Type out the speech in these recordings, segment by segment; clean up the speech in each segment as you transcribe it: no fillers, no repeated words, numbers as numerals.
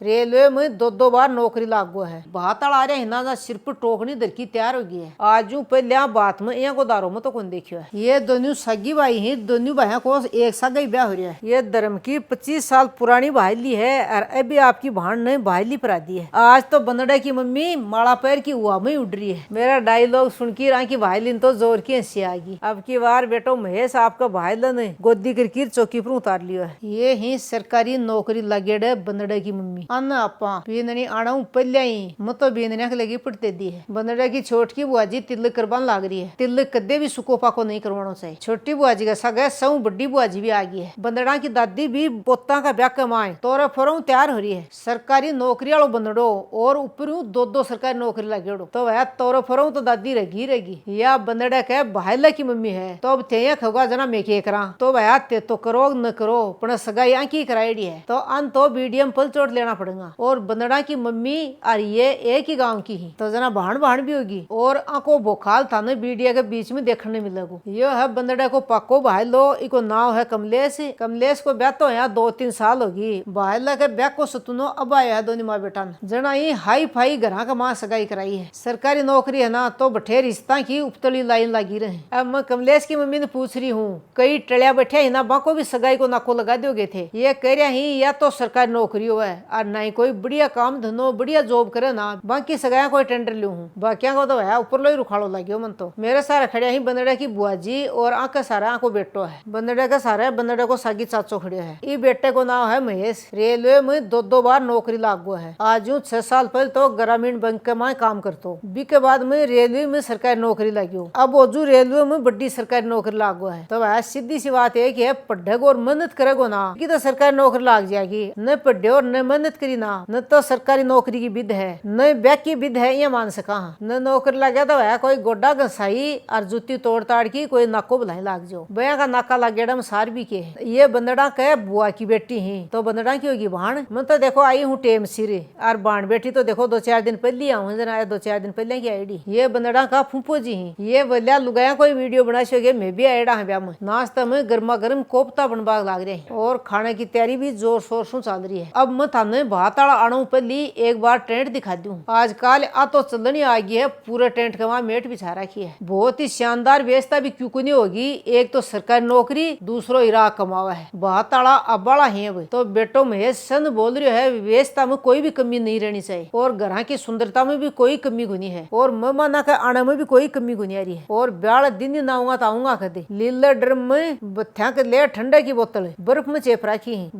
Railway में दो बार नौकरी लागू है। भाताल आ रहा हिना जा सिर पर टोकनी दरकी तैयार हो गई है। आजू पहले बात में यहाँ को दारो में तो कौन देखियो है। ये दोनों सगी भाई ही, दोनों भाइयों को एक साथ ही ब्याह हो रहा है। ये धर्म की 25 साल पुरानी भाईली है और अभी आपकी भाण ने भाईली परा दी है। आज तो बंदड़ा की मम्मी माला पैर की हुआ में उड़ रही है। मेरा डायलॉग सुन की रहा की भाईलिन तो जोर की हंसी आ गई। अब की बार बेटो महेश आपका भाईलन गोदी करके चौकी पर उतार लियो है। ये ही सरकारी नौकरी लगेड़े बंदड़े की मम्मी अन्न आपा बीननी आना पहले ही मत तो बीनने के लगी पड़ते दी है। बंदड़े की छोट की बुआजी तिलक करवान लाग रही है। तिलक कदे भी सुको पाको नहीं करवाना चाहिए। छोटी बुआजी का सगा सौ बड़ी बुआजी भी आ गई है। बंदड़ा की दादी भी पोता का ब्याह कमाए तोरा फरों तैयार हो रही है। सरकारी नौकरी वालों बंदड़ो और ऊपर दो सरकारी नौकरी लगेड़ो तो वह तोरा फरों तो दादी रहेगी या बंदड़ा के भाईला की मम्मी है तो अब ते खगा जना मैं के करा तो वह ते तो करो न करो पर सगाई आंकी कराई है तो अन तो बीडीएम पल चोट लेना पड़ेगा। और बंदड़ा की मम्मी और ये एक ही गांव की ही तो जना भाण भी होगी और आंखों बोखाल था न बीडिया के बीच में देखने मिलेगो। ये है बंदड़ा को पक्को भाई लो। इको नाव है कमलेश। कमलेश को ब्याह तो यहाँ 2-3 साल होगी। भाईला के ब्याह को सतुनो अब आया है दोनों माँ बेटा ने। जना ही हाई फाई घर का माँ सगाई कराई है। सरकारी नौकरी है ना तो बठे रिश्ता की उपतली लाइन लगी रहे। अब मैं कमलेश की मम्मी ने पूछ रही हूँ कई टलिया बैठे ही ना बाको भी सगाई को नाको लगा दोगे थे। ये कह रहा ही या तो सरकारी नौकरी हो है और नहीं कोई बढ़िया काम धंधो बढ़िया जॉब करे ना बाकी सगाया कोई टेंडर लू हूँ बाकिया को तो है ऊपर लो ही रुखाड़ो लगे मन तो। मेरे सारे खड़े ही बंदड़ा की बुआजी और आंख सारा आंखों बेटो है। बंदड़ा का सारा बंदड़ा को सागी चाचो खड़े है। ये बेटे को नाम है महेश। रेलवे में दो बार नौकरी लागू है। आज 6 साल पहले तो ग्रामीण बैंक में काम करतो बी के बाद में रेलवे में सरकारी नौकरी लगी। अब ओजू रेलवे में बड़ी सरकारी नौकरी लागू है तो वह सीधी सी बात है कि पढ़ेगो और मेहनत करेगो ना कि तो सरकारी नौकरी लाग जाएगी। न पढ़े और न मेहनत करी ना न तो सरकारी नौकरी की विध है न बैक की विध है। ये मान सका न नौकरी लगे तो वह कोई गोड्डा घसाई और जुत्ती तोड़ ताड़ की कोई नाको बुलाई लाग जाओ बया का नाका लागेड़ा में सार भी के। ये बंदड़ा के बुआ की बेटी ही तो बंदड़ा की होगी भाण। मैं तो देखो आई हूँ टेम सिर और बाण बेटी तो देखो 2-4 दिन पहले आऊँ जना 2-4 दिन पहले की आईडी। ये बंदड़ा का फूफो जी ही। ये बलिया लुगाया कोई वीडियो बना सके मैं भी आईडा है ब्याह में। नाश्ता में गर्मा गर्म कोफ्ता बनवा लाग रहे हैं और खाने की तैयारी भी जोर शोर से चल रही है। अब मैं थाने भाताल आना पहली एक बार टेंट दिखा दूं। आजकल आ तो चलनी आ गई है पूरे टेंट का वहां मेट बिछा रखी है। बहुत ही शानदार व्यवस्था भी क्यों नहीं होगी। एक तो सरकारी नौकरी दूसरो इराक कमावा है। भाताला अबाड़ा है तो बेटो महेश सन बोल रही है व्यवस्था में कोई भी कमी नहीं रहनी चाहिए और घर की सुंदरता में भी कोई कमी गुनी है और मेहमाना के आने में भी कोई कमी गुनी आ रही है। और ब्याल दिन ना आऊंगा तो आऊंगा कदे लीले ड्रम में बत्थिया के ले ठंडे की बोतल बर्फ में चेप रखी है।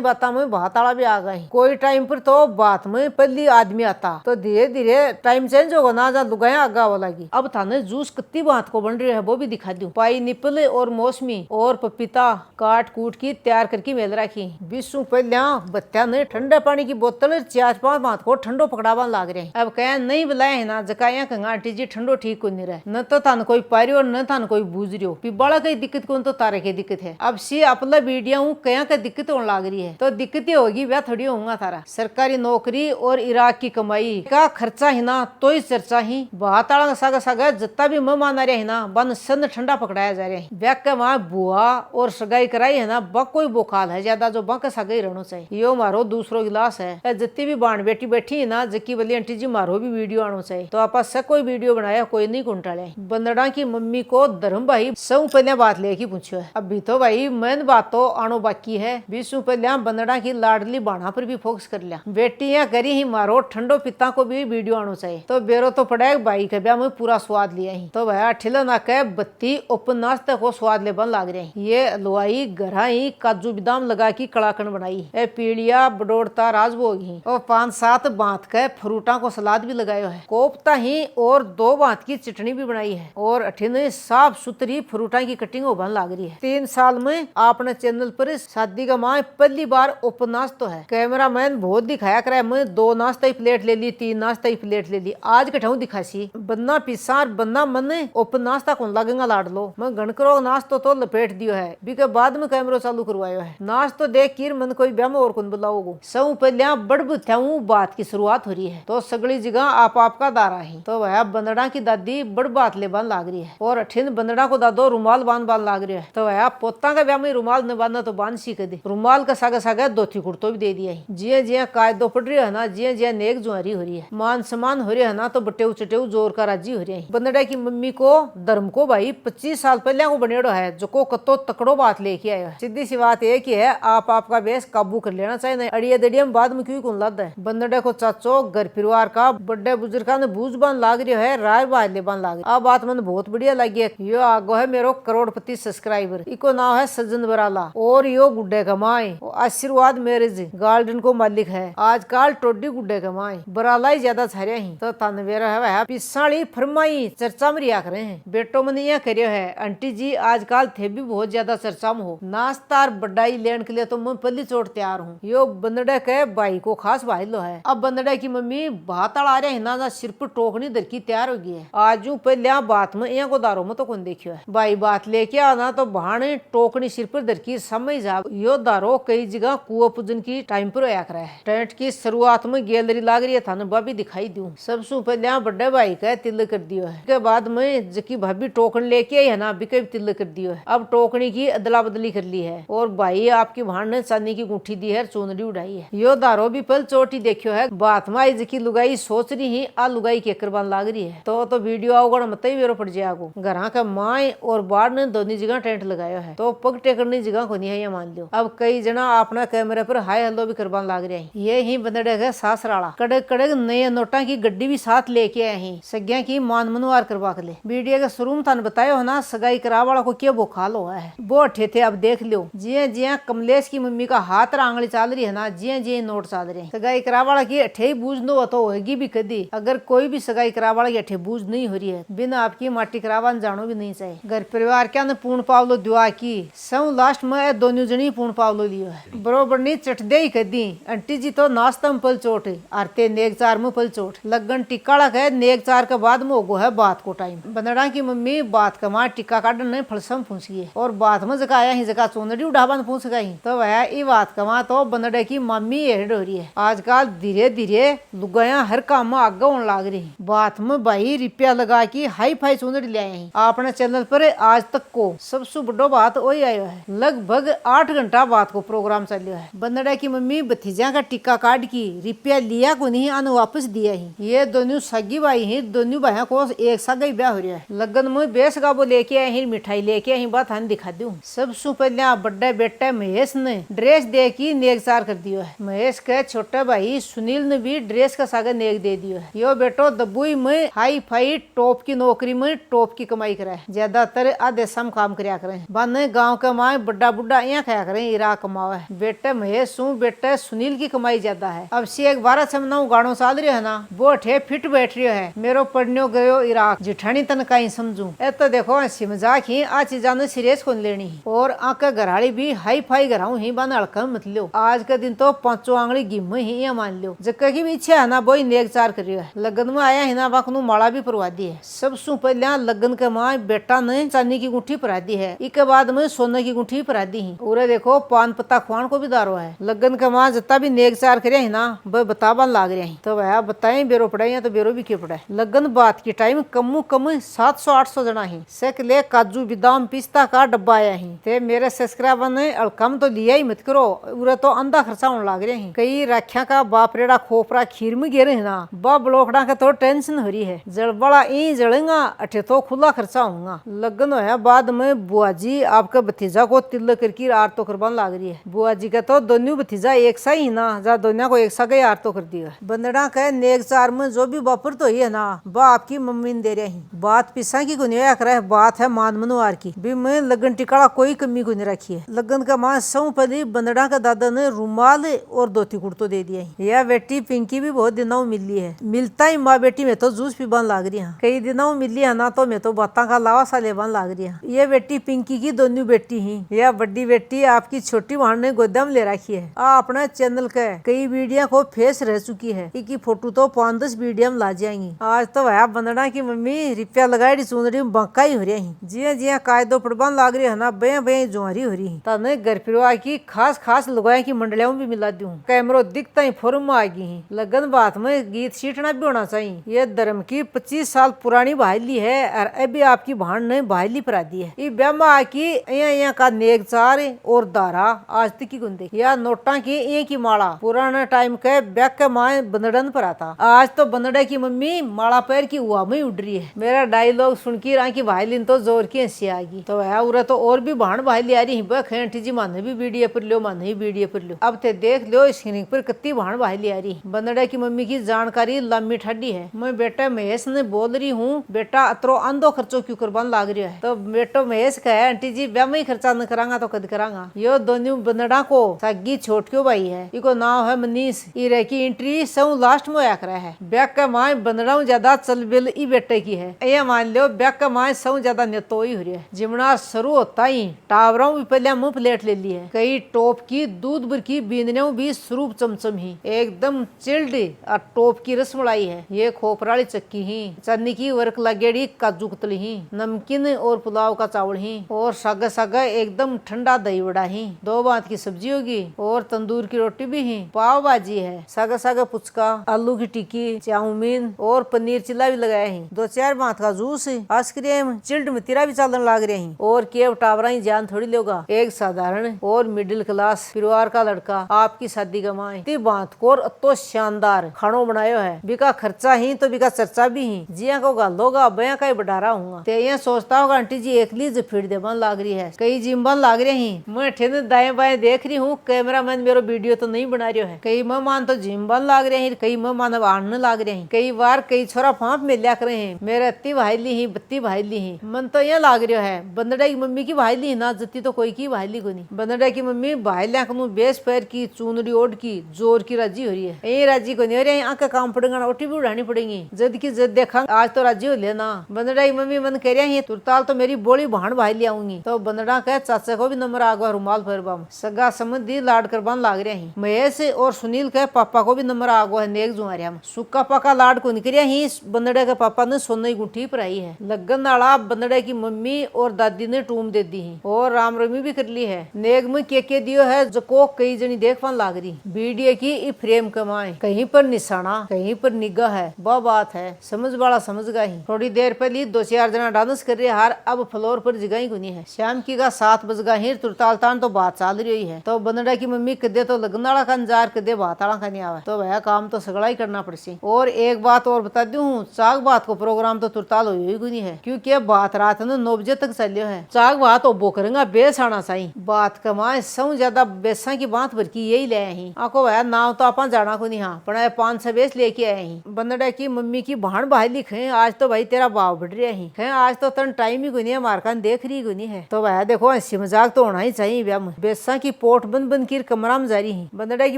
बाता में भाताला भी आ गई। कोई टाइम पर तो बात में पहली आदमी आता तो धीरे धीरे टाइम चेंज होगा ना जा लुगाया आगा वाला लगी। अब थाने जूस कितनी बात को बन रही है वो भी दिखा दूं। पाई निपल और मौसमी और पपीता काट कूट की तैयार करके मेल रखी। 20 पहले बत्तिया ने ठंडे पानी की बोतल 4-5 बात को ठंडो पकड़ावा लाग रहे। अब कह नहीं बुलाए है ना जकाया कंगा आंटी जी ठंडो ठीक को नहीं रहे न तो थान कोई पारी और न थान कोई बूझ रही हो पिबाड़ा कई दिक्कत कौन तो तारे की दिक्कत है। अब सी अपना वीडियो हूँ कया का दिक्कत होने लग रही है तो दिक्कत ही होगी वह थोड़ी होगा तारा। सरकारी नौकरी और इराक की कमाई का खर्चा ही ना तो ही चर्चा ही भाताला सागा सागा जितना भी मेहमान आ रहे है ना बन सन ठंडा पकड़ाया जा रहा है। ब्याह के वहां बुआ और सगाई कराई है ना ब कोई बोखाल है ज्यादा जो बक सगाई रहना चाहिए। यो मारो दूसरो गिलास है जितनी भी बाण बेटी बैठी है ना जक्की बली आंटी जी मारो भी वीडियो आना चाहिए तो आप से कोई वीडियो बनाया कोई नहीं कुंटाले। बंदड़ा की मम्मी को धर्म भाई सब पहले बात लेके पूछो है। अभी तो भाई मैन बात तो आनो बाकी है। 20 पहले बंदड़ा की लाडली बाणा पर भी फोकस कर लिया। बेटियां करी ही मारो ठंडो पिता को भी वीडियो आनो चाहिए तो बेरो तो पड़ा भाई के ब्याह में पूरा स्वाद लिया ही तो भाई ठिला ना कह बत्ती ओपन नाश्ते को स्वाद ले बन लाग रहे। ये हलवाई घर ही काजू बादाम लगा की कड़ाकन बनाई है पीड़िया बडोड़ता राजभोग ही और 5-7 बात के फ्रूटा को सलाद भी लगायो है। कोफ्ता ही और 2 बात की चटनी भी बनाई है और अठिन साफ सुथरी फ्रूटा की कटिंग हो बन लाग रही है। 3 साल में आपने चैनल पर शादी का माँ पहली बार ओपन नाश्तो है। कैमरा मैन बहुत दिखाया करे मैं 2 नाश्ता ही प्लेट ले ली 3 नाश्ता ही प्लेट ले ली आज कटाऊ दिखासी बन्ना पिसार बन्ना मन ओपन नाश्ता कौन लगेगा लाड लो मैं गणकरो नाश्तो तो लपेट दियो है बी के बाद में कैमरा चालू करवायो है। नाश्तो देख कर मन कोई ब्याह में और कौन बुलाओगो सब पहले बड़ बुथ्याऊ बात की शुरुआत हो रही है तो सगली जगह आप का दारा है तो वह बंदड़ा की दादी बड़ बात ले बांध लाग रही है और अठिन बंदड़ा को दादो रुमाल बांध लाग रही है तो वह पोता का ब्याह में रुमाल न बांधना तो बांध सी कर दे रुमाल का सागा सागा 2 कुर्तो भी दे दिया है। जिया जिया कायदो पड़ रही है ना, जिया जिया नेक जुआरी हो रही है, मान सम्मान हो रहा है ना, तो बटेऊ चटेऊ जोर का राजी हो रही है। बंदड़ा की मम्मी को धर्म को भाई 25 साल पहले को बनेड़ो है, जो को कतो तकड़ो बात लेके आयो है। सीधी सी बात एक ही है, आप आपका बेस काबू कर लेना चाहिए, अड़िया दड़िया में बाद में क्यों कौन लद है। बंदड़े को चाचो घर परिवार का बड़े बुजुर्ग ने बूझ बांध लाग रही है, राय बाज बांध लाग रही। अब बात मन बहुत बढ़िया लगी है। यो आगो है मेरो करोड़पति सब्सक्राइबर, इको नाम है सज्जन बराला, और यो गुड्डे कमाए आशीर्वाद मैरिज गार्डन को मालिक है। आजकल टोडी गुड्डे कमाए बराला ही ज्यादा छरिया ही तो तनवेरा है पिसाली फरमाई चर्चा में रिया करे हैं। बेटो मन यह करियो है, आंटी जी आजकल थे भी बहुत ज्यादा चर्चा में हो, नाश्ता बड्डाई लेने के लिए तो मैं पल्ली चोट तैयार हूँ। यो बंदड़े के भाई को खास भाई लो है। अब बंदड़े की मम्मी बात आ रहे हिना सिर पर टोकनी दर की तैयार हो गई है। आज पहले बात में यहाँ को दारो में तो कौन देखियो है, भाई बात लेके आना तो बहाने टोकनी सिर पर दर की समझ जा। यो दारो कई जगह कुआ पूजन की टाइम पर होया करे है। टेंट की शुरुआत में गैलरी लाग रही है, थाने भाभी दिखाई दूं। सबसे पहले बड़े भाई का तिलक कर दियो है, के बाद में जकी भाभी टोकन लेके आई है ना, बिके तिलक कर दियो है। अब टोकनी की अदला बदली कर ली है, और भाई आपकी भाण ने चांदी की गुठी दी है, चुनरी उड़ाई है। यो दारो भी पल चोटी देखियो है। बात में आई जकी लुगाई सोच रही ही आ लुगाई के करबान लाग रही है, तो वीडियो आओगा मत ही वेरो पड़ जाएगो। घर का माए और बाढ़ ने दोनों जगह टेंट लगाया है, तो पग टेकने जगह को नहीं है, ये मान लो। अब कई जना अपना कैमरे पर हाय हेलो भी करबान लाग रहे हैं। ये ही बंदड़े है सासराला, कड़क कड़क नए नोटा की गड्डी भी साथ लेके आए हैं, सग्या की मान मनवार करवा के ले। वीडियो के शुरू में थाने बताया हो ना, सगाई करा वाला को क्या बुखाल हुआ है, वो अठे थे। अब देख लो जिया जिया कमलेश की मम्मी का हाथ आंगली चाल रही है ना, जिया जिया नोट चाल रहे हैं। सगाई करा वाला की अठे बूझ नो तो होगी भी कदी। अगर कोई भी सगाई करा वाला की अठे बूझ नहीं हो रही है, बिना आपकी माटी करावान जानो भी नहीं चाहिए। घर परिवार क्या पूर्ण पावलो दुआ की सब लास्ट में दोनों जनी पूर्ण पावलो लियो है। बरोबर नहीं चट दे ही कदी। आंटी जी तो नाश्ता में पल चोट आरते नेक चार में पल चोट लगन टिक्का है। नेक चार के बाद में होगो है बात को टाइम। बंदड़ा की मम्मी बात कमा टिक्का काटन नहीं फलसम फूसी है, और बात में जका आया ही जका चोनड़ी उड़ावन फूस गई। तो वह ई बात कमा तो बंदड़े की मम्मी हेड हो रही है। आजकल धीरे धीरे लुगाया हर काम में आगे होने लाग रही। बात में भाई रुपया लगा की हाई फाई चुनरी ले आए। अपने चैनल पर आज तक को सबसे बड़ो बात वही आयो है। लगभग 8 घंटा बात को प्रोग्राम चलियो है। बंदड़ा की मम्मी भतीजा का टिक्का काट की रुपया लिया को नहीं, अनु वापस दिया ही। ये दोनों सगी भाई ही, दोनों भाई को एक साथ ही ब्याह हो रहा है। लगन में बेस गाबो लेके आए ही, मिठाई लेके आई। बात हम दिखा दूं। सबसे पहले बड़ा बेटा महेश ने ड्रेस दे की नेक चार कर दियो है। महेश के छोटे भाई सुनील ने भी ड्रेस का सागर नेक दे दियो है। यो बेटो दबुई में हाई फाई टॉप की नौकरी में टॉप की कमाई करे, ज्यादातर आदेशा में काम करया करे। बाने गाँव के माए बड़ा बुढ़ा यहाँ खाया करे, इराक कमावे। बेटे महेश सु बेटे सुनील की कमाई ज्यादा है। अब से एक 12 से 9 गाड़ो चाल रही है ना, वो ठे फिट बैठ रही है। मेरो पढ़ने गयो इराक, जिठानी तन कहीं समझू। ए तो देखो ऐसी मजाक ही आ चीजा ने सीरियस कौन लेनी। और आका घराड़ी भी हाई फाई घराऊ ही बान हड़का मत लो। आज के दिन तो 5 आंगली गिम ही या मान लो। जक्का की भी इच्छा है ना, वो नेक चार कर रही है। लगन में आया है ना, वक्त माला भी परवा दी है। सबसे पहले लगन के माँ बेटा ने चांदी की गुठी परा दी है, इसके बाद में सोने की गुठी परा दी है। और देखो पान पत्ता खुआन को भी दारो है। लगन के माँ जितना भी नेक चार करे है ना, वह बतावन लाग रहे हैं। तो वह बताए बेरो पड़े या तो बेरो भी क्यों पड़े। लगन बात की टाइम कम 700-800 जना ही ले काजू बादाम पिस्ता का डब्बा आया ही। ते मेरे सब्सक्राइबर ने कम तो लिया ही मत करो, उरे तो अंधा खर्चा होने लाग रहे हैं। कई राख्या का बाप रेड़ा खोपरा खीर में गिरे है ना, बा ब्लोकड़ा का तो टेंशन हो रही है। जड़बड़ा ई जड़ेगा अठे तो खुला खर्चा होगा। लगन है बाद में बुआ जी आपका भतीजा को तिलक करके आर तो करवान लाग रही है। बुआ जी का तो दोनों भतीजा एक सा ही ना, जा दोनों को एक सा गई आर तो कर दिया। बंदड़ा का नेक चार में जो भी वापर तो ही है ना, बा आपकी मम्मी ने दे रही है। बात पिसा की गुनिया करे, बात है मान मनोवार की भी मैं लगन टिकाड़ा कोई कमी को नहीं रखी है। लगन का मां सब पहले बंदड़ा का दादा ने रुमाल और धोती कुर्तो दे दिया है। यह बेटी पिंकी भी बहुत दिनों मिली है। मिलता ही माँ बेटी में तो जूस पीबान लाग रही है। कई दिनों मिली है ना, तो मैं तो बाता का लावा सा लेबान लाग रही है। ये बेटी पिंकी की दोनों बेटी ही। यह बड़ी बेटी आपकी छोटी बहन ने गोदाम ले रखी है। अपने चैनल के कई वीडियो को फेस रह चुकी है, इसकी फोटो तो 5-10 वीडियो में ला जाएंगी। आज तो वह बंदड़ा की मम्मी रुपया लगाई चुनरी में बंका ही हो रही है। जिया जिया कायदो पड़बान लाग रही है ना, बे बे जुआरी हो रही है। तने घर परिवार की खास लुगाई की मंडलियों भी मिला दूं। कैमरो दिखता ही फॉर्म में आ गई है। लगन बात में गीत सीटना भी होना चाहिए। ये धर्म की 25 साल पुरानी बहाली है, और अभी आपकी भाण ने बहाली परा दी है। ये ब्याह की यहाँ का नेक चार और दारा आज तक की गुंदे या नोटा की एक ही की माला पुराना टाइम के बैग के माए बंदड़न पर आता। आज तो बंदड़े की मम्मी माला पैर की हुआ में उड़ रही है। मेरा डायलॉग सुन की रहा की भाईलिन तो जोर की हंसी आ गई। तो है उरा तो और भी भाण भाई आ रही आंटी जी माने भी वीडियो पर लो, माने भी वीडियो पर लो। अब ते देख लो स्क्रीन पर कितनी भाण भाई आ रही। बंदड़े की मम्मी की जानकारी लम्बी ठड्डी है। मैं बेटा महेश ने बोल रही हूँ बेटा अतरो अंधो खर्चो क्यों करवान लाग रहा है। तो बेटो महेश कहे आंटी जी ब्याह में ही खर्चा न करांगा तो कद करांगा। यो दोनों बंदड़ा को सगी छोट क्यों भाई है। इको नाम है मनीष। इरे की एंट्री सौ लास्ट में आया है। ब्याह का माए बंदड़ा ज्यादा चल बिल ई बेटे की है। ये मान लो ब्याह का माए सौ ज्यादा नेतो ही हो रही है। जिमना शुरू होता ही टावरों भी पहले मुंह प्लेट ले ली है। कई टॉप की दूध भर की बींदने भी स्वरूप चमचम ही एकदम चिल्ड और टॉप की रसमलाई है। ये खोपराली चक्की ही चन्नी की वर्क लगेड़ी काजू कतली ही नमकीन और पुलाव का चावल ही और सागा सागा एकदम ठंडा दही वड़ा ही। दो बात की सब्जी होगी और तंदूर की रोटी भी ही। पाव भाजी है, सागा सागा पुचका, आलू की टिक्की, चाउमीन और पनीर चिल्ला भी लगाया ही। दो चार बात का जूस, आइसक्रीम, चिल्ड मतीरा भी चलन लाग रहे हैं। और केव टावरा ही जान थोड़ी लोगा। एक साधारण और मिडिल क्लास परिवार का लड़का आपकी शादी कमाए ती बात को तो शानदार खानो बनायो है। बिका खर्चा ही तो बिका चर्चा भी ही। जिया को गालोगा बया का बढ़ारा हूँ। ते ये सोचता होगा आंटी जी एक लीज फिर दे बन लाग रही है, कई जिम बन लाग रहे हैं। मैं ठेने दाएं बाएं देख रही हूँ, कैमरा मैन मेरा वीडियो तो नहीं बना रही है। कई मेहमान तो जिम बन लाग रहे हैं, कई मेहमान आड़ने लाग रहे हैं। कई बार कई छोरा फांप में लिया करे हैं। मेरे अत्ती भाईली ही बत्ती भाईली ही मन तो ये लाग रहा है। बंदड़ा की मम्मी की भाईली ना जती तो कोई की भाईली को नहीं। बंदड़ा की मम्मी भाईलिया को बेस पैर की चूनरी ओढ़ की जोर की राजी हो रही है। ये राजी को नहीं हो रही आंख काम पड़ेगा ओटी भी उड़ानी पड़ेगी। जद की जद देखा आज तो राजी हो लेना। बंदड़ा की मम्मी मन कह रही है तुरताल तो मेरी बोली भाण भाई ले आऊंगी। तो बंदड़ा कह चाचा को भी नंबर आगो रुमाल फरबाम सगा समझी लाड करबान लाग रहे हैं। महेश और सुनील कह पापा को भी नंबर आगो है नेक जुआरिया में सुक्का पका लाड को निकलिया ही। बंदड़े के पापा ने सोने की गुठी पराई है। लगन वाला बंदड़े की मम्मी और दादी ने टूम दे दी है और राम रमी भी कर ली है। नेग में के दियो है जो को कई जनी देख पान लाग रही। वीडियो की फ्रेम कमाए कहीं पर निशाना कहीं पर निगाह है। वह बात है समझ वाला समझ गया ही। थोड़ी देर पहले दो चार जना डांस कर रहे हार अब फ्लोर पर जगह ही गुनी है। शाम की का 7 बज गया ही तुरताल तान तो बात चल रही है। तो बंदड़ा की मम्मी कदे तो लगन वाला का इंतजार कदे बात वाला का नहीं आवा। तो वह काम तो सगड़ा ही करना पड़सी। और एक बात और बता दूं चाक बात को प्रोग्राम तो तुरताल हुई गुनी है क्योंकि बात रात ने 9 बजे तक चलियो है। चाक बात वो करेंगा बेस आना चाहिए। बात कमाए सौ ज्यादा बेसा की बात भर की यही ले आई आको वह नाव तो अपन जाना को नहीं। हाँ पर 500 बेस लेके आए ही। बंदड़ा की मम्मी की भाण भाई लिखे आज तो भाई तेरा भाव बढ़ रहा है। आज तो तन टाइम ही गुनी है मारकान देख रही गुनी है। तो वह देखो हंसी मजाक तो होना ही चाहिए। ब्याह में बेसा की पोट बंद बंद की कमरा में जारी है। बंदड़ा की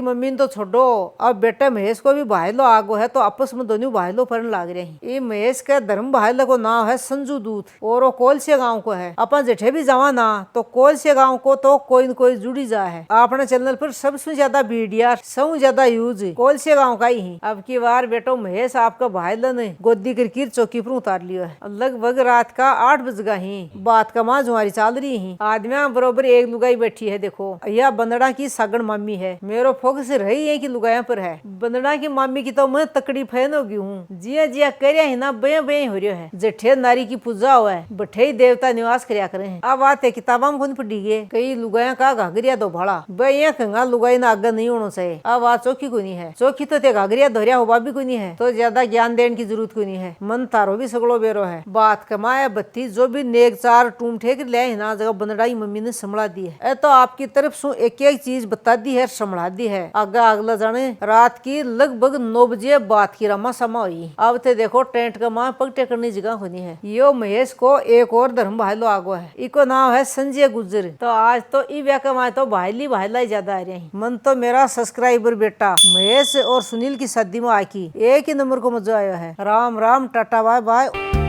मम्मी ने तो छोड़ो अब बेटा महेश को भी भाई लो आगो है तो आपस में दोनों भाई लो फरन लाग रहे हैं। ये महेश का धर्म भाई को नाम है संजू दूत और वो कोलसे गाँव को है। अपन जेठे भी जावा ना तो कोलसे गाँव को तो कोई न कोई जुड़ी जा है। अपने चैनल पर सबसे ज्यादा वीडियो सबसे ज्यादा यूज कोलसे गाँव का ही है। अब की बार बेटो महेश आपका भाई ने गोदी करके चौकी पर उतार लिया है। लगभग रात का 8 बज गया ही। बात का माँ जुआरी चल रही है। आदमिया बरोबर एक लुगाई बैठी है। देखो यह बंदड़ा की सागण मामी है। मेरो फोकस रही है कि लुगाया पर है। बंदड़ा की मामी की तो मैं तकड़ी फैन होगी हूँ। जिया जिया करिया है ना बया बया हो रहा है। जेठे नारी की पूजा हुआ है बठे ही देवता निवास करया करे हैं। अब बात है किताबा में पढ़ी गए कई लुगाया का घाघरिया दो भाड़ा बया कंगा लुगाई ना आगे नहीं होना चाहिए। अब बात चौकी को नहीं है। चौकी तो ते घाघरिया धोरिया हुआ भी को नहीं है तो ज्यादा ज्ञान देने की जरूरत को नहीं है। मन तारो भी सगड़ो बेरो है। बात कमाया बत्ती जो भी नेक चार टूम ठेक ले ना जगह बंदड़ाई मम्मी ने संभला दी है। तो आपकी तरफ से एक एक चीज बता दी है संभला दी है। आगा अगला जाने रात की लगभग 9 बजे बात की रमा समा हुई। अब ते देखो टेंट का माँ पगटे करने जगह होनी है। यो महेश को एक और धर्म भाई लो आगो है। इको नाम है संजय गुज्जर। तो आज तो ई व्या कमाए तो भाईला ज्यादा आ रहे हैं। मन तो मेरा सब्सक्राइबर बेटा महेश और सुनील की शादी में आकी एक ही नंबर को मजा आया है। Ram Ram tata bye bye.